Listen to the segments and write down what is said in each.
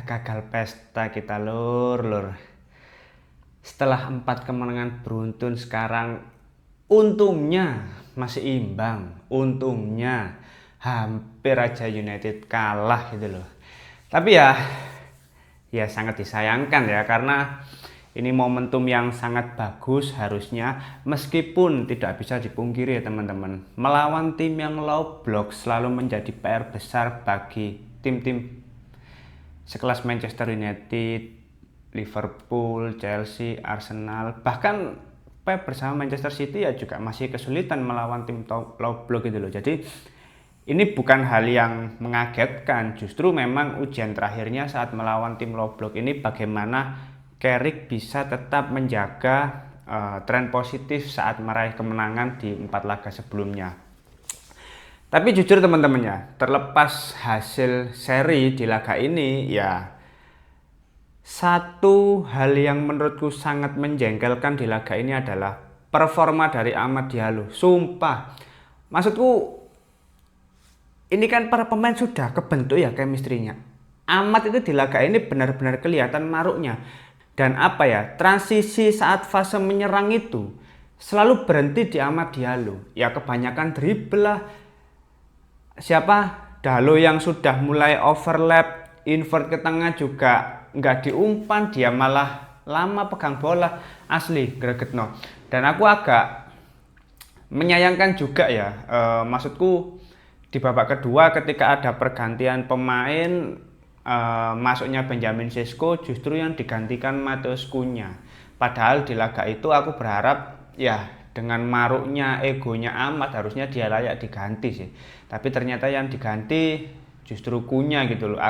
Gagal pesta kita lur. Setelah 4 kemenangan beruntun sekarang untungnya masih imbang. Untungnya hampir aja United kalah gitu loh. Tapi ya sangat disayangkan ya, karena ini momentum yang sangat bagus harusnya, meskipun tidak bisa dipungkiri ya teman-teman. Melawan tim yang low block selalu menjadi PR besar bagi tim-tim sekelas Manchester United, Liverpool, Chelsea, Arsenal, bahkan Pep bersama Manchester City ya juga masih kesulitan melawan tim low block gitu loh. Jadi ini bukan hal yang mengagetkan, justru memang ujian terakhirnya saat melawan tim low block ini bagaimana Carrick bisa tetap menjaga tren positif saat meraih kemenangan di 4 laga sebelumnya. Tapi jujur teman-teman ya, terlepas hasil seri di laga ini ya, satu hal yang menurutku sangat menjengkelkan di laga ini adalah performa dari Amad Diallo. Sumpah, maksudku ini kan para pemain sudah kebentuk ya chemistry-nya. Amad itu di laga ini benar-benar kelihatan maruknya. Dan apa ya, transisi saat fase menyerang itu selalu berhenti di Amad Diallo. Ya kebanyakan dribble lah. Dalo yang sudah mulai overlap, invert ke tengah juga nggak diumpan, dia malah lama pegang bola, asli gregetno. Dan aku agak menyayangkan juga ya, maksudku di babak kedua ketika ada pergantian pemain, masuknya Benjamin Sesko justru yang digantikan Matheus Cunha. Padahal di laga itu aku berharap ya dengan maruknya egonya Amad harusnya dia layak diganti sih. Tapi ternyata yang diganti justru Cunha gitu loh.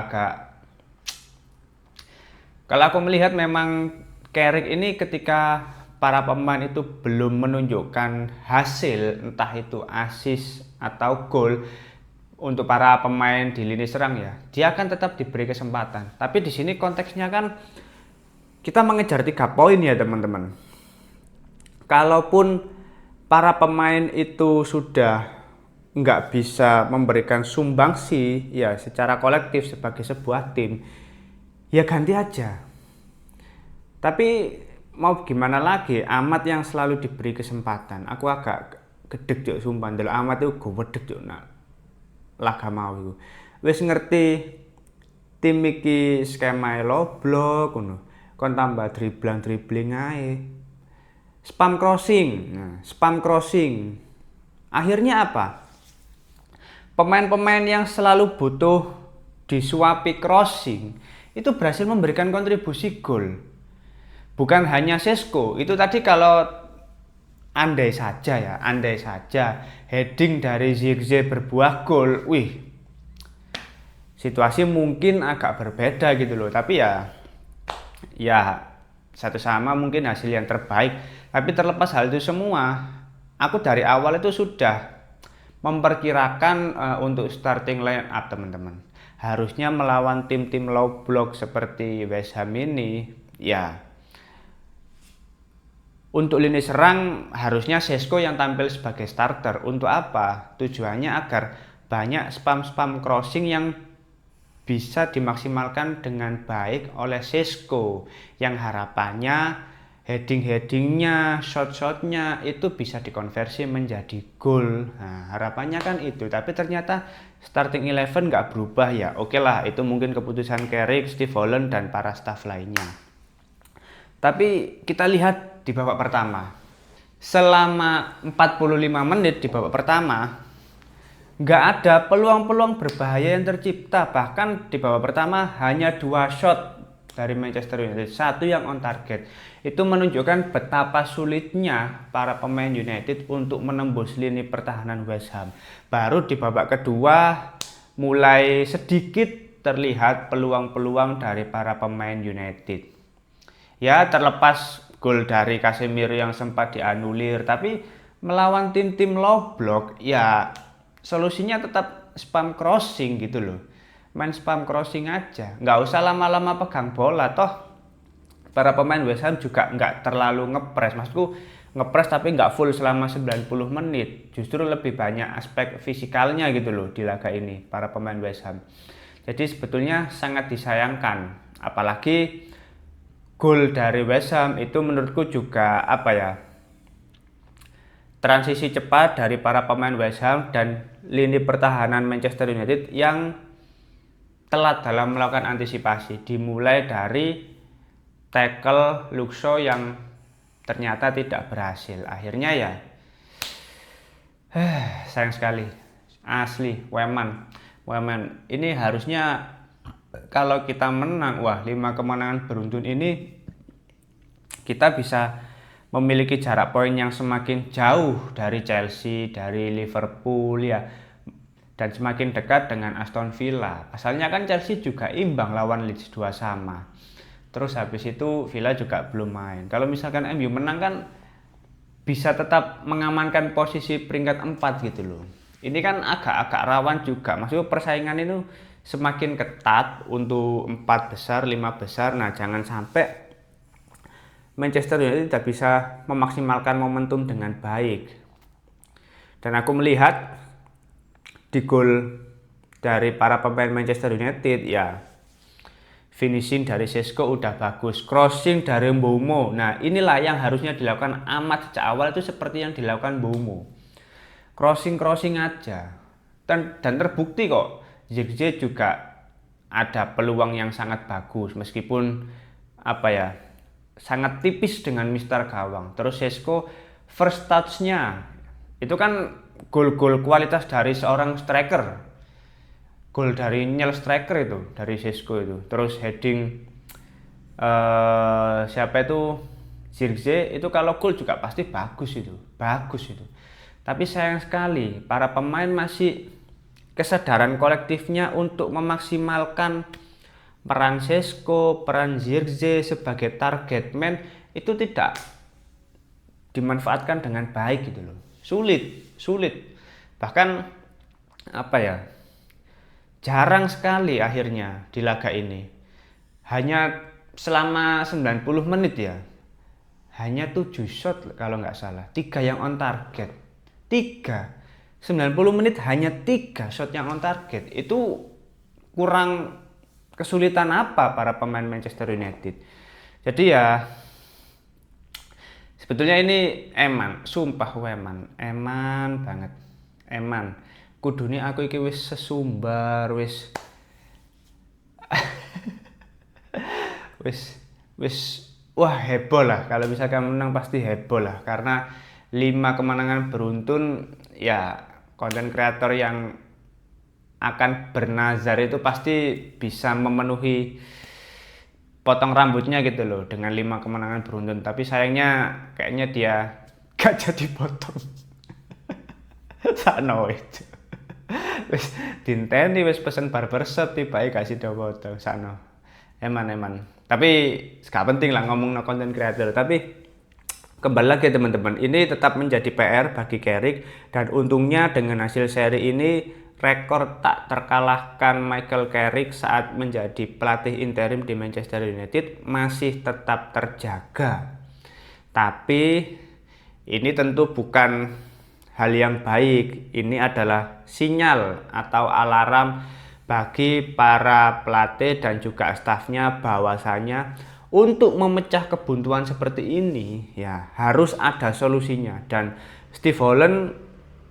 Kalau aku melihat memang Carrick ini ketika para pemain itu belum menunjukkan hasil, entah itu assist atau gol untuk para pemain di lini serang ya, dia akan tetap diberi kesempatan. Tapi di sini konteksnya kan kita mengejar 3 poin ya teman-teman. Kalaupun para pemain itu sudah nggak bisa memberikan sumbangsi ya secara kolektif sebagai sebuah tim, ya ganti aja. Tapi mau gimana lagi, Amad yang selalu diberi kesempatan. Aku agak gedeg juk sumpah ndelok Amad itu gowedeg juk nak laga mau iku. Wis ngerti tim iki skema low block ngono. Kon tambah dribbling ae. Spam crossing. Akhirnya apa? Pemain-pemain yang selalu butuh disuapi crossing itu berhasil memberikan kontribusi gol. Bukan hanya Sesko, itu tadi kalau andai saja heading dari Zirkzee berbuah gol, situasi mungkin agak berbeda gitu loh. Tapi ya satu sama mungkin hasil yang terbaik. Tapi terlepas hal itu semua, aku dari awal itu sudah memperkirakan untuk starting line up teman-teman. Harusnya melawan tim-tim low block seperti West Ham ini, ya untuk lini serang harusnya Sesko yang tampil sebagai starter. Untuk apa? Tujuannya agar banyak spam crossing yang bisa dimaksimalkan dengan baik oleh Sesko, yang harapannya headingnya, shot-shotnya itu bisa dikonversi menjadi gol. Nah, harapannya kan itu. Tapi ternyata starting 11 nggak berubah ya. Oke lah, itu mungkin keputusan Carrick, Steve Holland dan para staff lainnya. Tapi kita lihat di babak pertama, selama 45 menit di babak pertama nggak ada peluang-peluang berbahaya yang tercipta. Bahkan di babak pertama hanya 2 shot dari Manchester United, 1 yang on target. Itu menunjukkan betapa sulitnya para pemain United untuk menembus lini pertahanan West Ham. Baru di babak kedua mulai sedikit terlihat peluang-peluang dari para pemain United. Ya terlepas gol dari Casemiro yang sempat dianulir, tapi melawan tim-tim low block ya solusinya tetap spam crossing gitu loh. Main spam crossing aja, nggak usah lama-lama pegang bola. Toh para pemain West Ham juga nggak terlalu ngepres, maksudku ngepres tapi nggak full selama 90 menit. Justru lebih banyak aspek fisikalnya gitu loh di laga ini para pemain West Ham. Jadi sebetulnya sangat disayangkan, apalagi gol dari West Ham itu menurutku juga transisi cepat dari para pemain West Ham dan lini pertahanan Manchester United yang telat dalam melakukan antisipasi, dimulai dari tackle Luke Shaw yang ternyata tidak berhasil. Akhirnya ya sayang sekali, asli. Weman ini harusnya kalau kita menang, 5 kemenangan beruntun ini kita bisa memiliki jarak poin yang semakin jauh dari Chelsea, dari Liverpool ya, dan semakin dekat dengan Aston Villa. Asalnya kan Chelsea juga imbang lawan Leeds 2-2. Terus habis itu Villa juga belum main. Kalau misalkan MU menang kan bisa tetap mengamankan posisi peringkat 4 gitu loh. Ini kan agak-agak rawan juga. Maksudnya persaingan itu semakin ketat untuk 4 besar, 5 besar. Nah, jangan sampai Manchester United tidak bisa memaksimalkan momentum dengan baik. Dan aku melihat di gol dari para pemain Manchester United ya, finishing dari Sesko udah bagus, crossing dari Mbeumo. Nah, inilah yang harusnya dilakukan Ahmad sejak awal, itu seperti yang dilakukan Mbeumo. Crossing aja. Dan terbukti kok, Zirkzee juga ada peluang yang sangat bagus meskipun sangat tipis dengan Mister Gawang. Terus Sesko first touch-nya itu kan gol-gol kualitas dari seorang striker. Gol dari Niel striker itu, dari Sesko itu. Terus heading Zirkzee itu kalau gol juga pasti bagus itu. Tapi sayang sekali para pemain masih kesadaran kolektifnya untuk memaksimalkan peran Sesko, peran Zirkzee sebagai target man itu tidak dimanfaatkan dengan baik gitu loh. Sulit. Bahkan jarang sekali akhirnya di laga ini. Hanya selama 90 menit ya. Hanya 7 shot kalau nggak salah. 3 yang on target. 90 menit hanya 3 shot yang on target. Itu kurang kesulitan apa para pemain Manchester United. Jadi ya sebetulnya ini sumpah eman banget. Kudune aku iki wis sesumbar, wis heboh lah. Kalau misalkan menang pasti heboh lah, karena 5 kemenangan beruntun ya, konten kreator yang akan bernazar itu pasti bisa memenuhi potong rambutnya gitu loh dengan 5 kemenangan beruntun. Tapi sayangnya kayaknya dia gak jadi potong. Sakno itu. Wis dinteni wis pesen barbershop tibae kasih potong sakno. Eman. Tapi gak penting lah ngomong no konten kreator. Tapi kembali lagi teman-teman, ini tetap menjadi PR bagi Carrick, dan untungnya dengan hasil seri ini rekor tak terkalahkan Michael Carrick saat menjadi pelatih interim di Manchester United masih tetap terjaga. Tapi ini tentu bukan hal yang baik. Ini adalah sinyal atau alarm bagi para pelatih dan juga stafnya bahwasanya untuk memecah kebuntuan seperti ini ya harus ada solusinya. Dan Steve Holland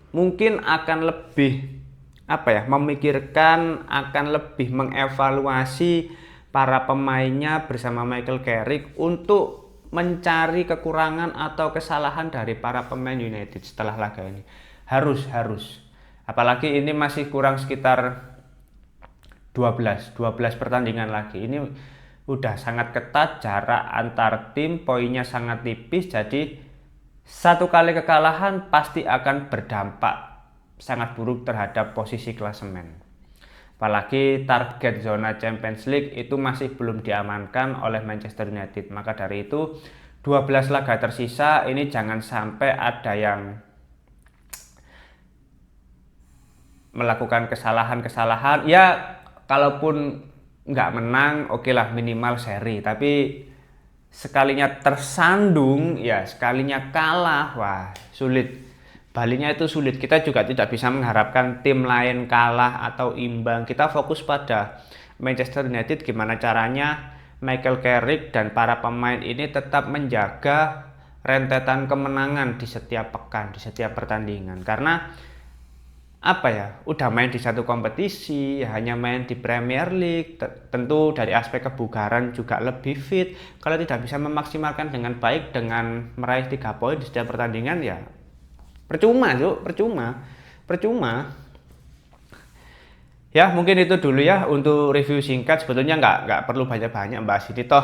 mungkin akan lebih memikirkan, akan lebih mengevaluasi para pemainnya bersama Michael Carrick untuk mencari kekurangan atau kesalahan dari para pemain United setelah laga ini. Harus. Apalagi ini masih kurang sekitar 12 pertandingan lagi. Ini udah sangat ketat, jarak antar tim, poinnya sangat tipis. Jadi satu kali kekalahan pasti akan berdampak sangat buruk terhadap posisi klasemen. Apalagi target zona Champions League itu masih belum diamankan oleh Manchester United. Maka dari itu 12 laga tersisa ini jangan sampai ada yang melakukan kesalahan-kesalahan. Ya kalaupun nggak menang oke lah, minimal seri. Tapi sekalinya tersandung ya, sekalinya kalah, wah sulit Balinya itu sulit. Kita juga tidak bisa mengharapkan tim lain kalah atau imbang. Kita fokus pada Manchester United, gimana caranya Michael Carrick dan para pemain ini tetap menjaga rentetan kemenangan di setiap pekan, di setiap pertandingan. Karena apa ya, udah main di satu kompetisi, hanya main di Premier League, tentu dari aspek kebugaran juga lebih fit. Kalau tidak bisa memaksimalkan dengan baik dengan meraih 3 poin di setiap pertandingan, ya percuma, percuma. Ya mungkin itu dulu ya untuk review singkat. Sebetulnya nggak perlu banyak-banyak bahas ini, toh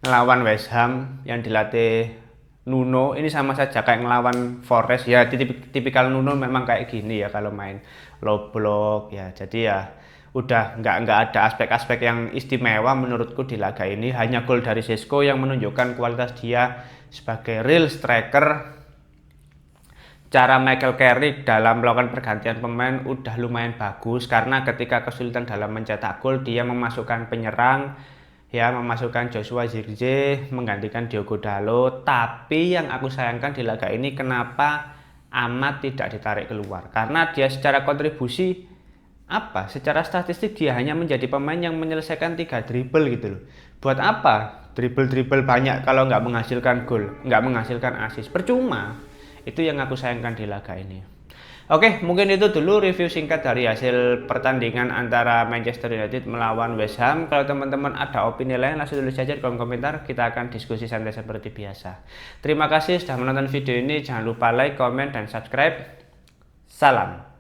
ngelawan West Ham yang dilatih Nuno ini sama saja kayak ngelawan Forest ya. Tipikal Nuno memang kayak gini ya kalau main low block ya. Jadi ya udah nggak ada aspek-aspek yang istimewa menurutku di laga ini. Hanya gol dari Sesko yang menunjukkan kualitas dia sebagai real striker. Cara Michael Carrick dalam melakukan pergantian pemain udah lumayan bagus, karena ketika kesulitan dalam mencetak gol dia memasukkan penyerang ya, memasukkan Joshua Zirkzee menggantikan Diogo Dalot. Tapi yang aku sayangkan di laga ini kenapa Ahmad tidak ditarik keluar, karena dia secara kontribusi secara statistik dia hanya menjadi pemain yang menyelesaikan 3 dribble gitu loh. Buat apa dribble banyak kalau nggak menghasilkan gol, nggak menghasilkan assist, percuma. Itu yang aku sayangkan di laga ini. Oke, mungkin itu dulu review singkat dari hasil pertandingan antara Manchester United melawan West Ham. Kalau teman-teman ada opini lain, langsung tulis saja di kolom komentar. Kita akan diskusi santai seperti biasa. Terima kasih sudah menonton video ini. Jangan lupa like, comment, dan subscribe. Salam.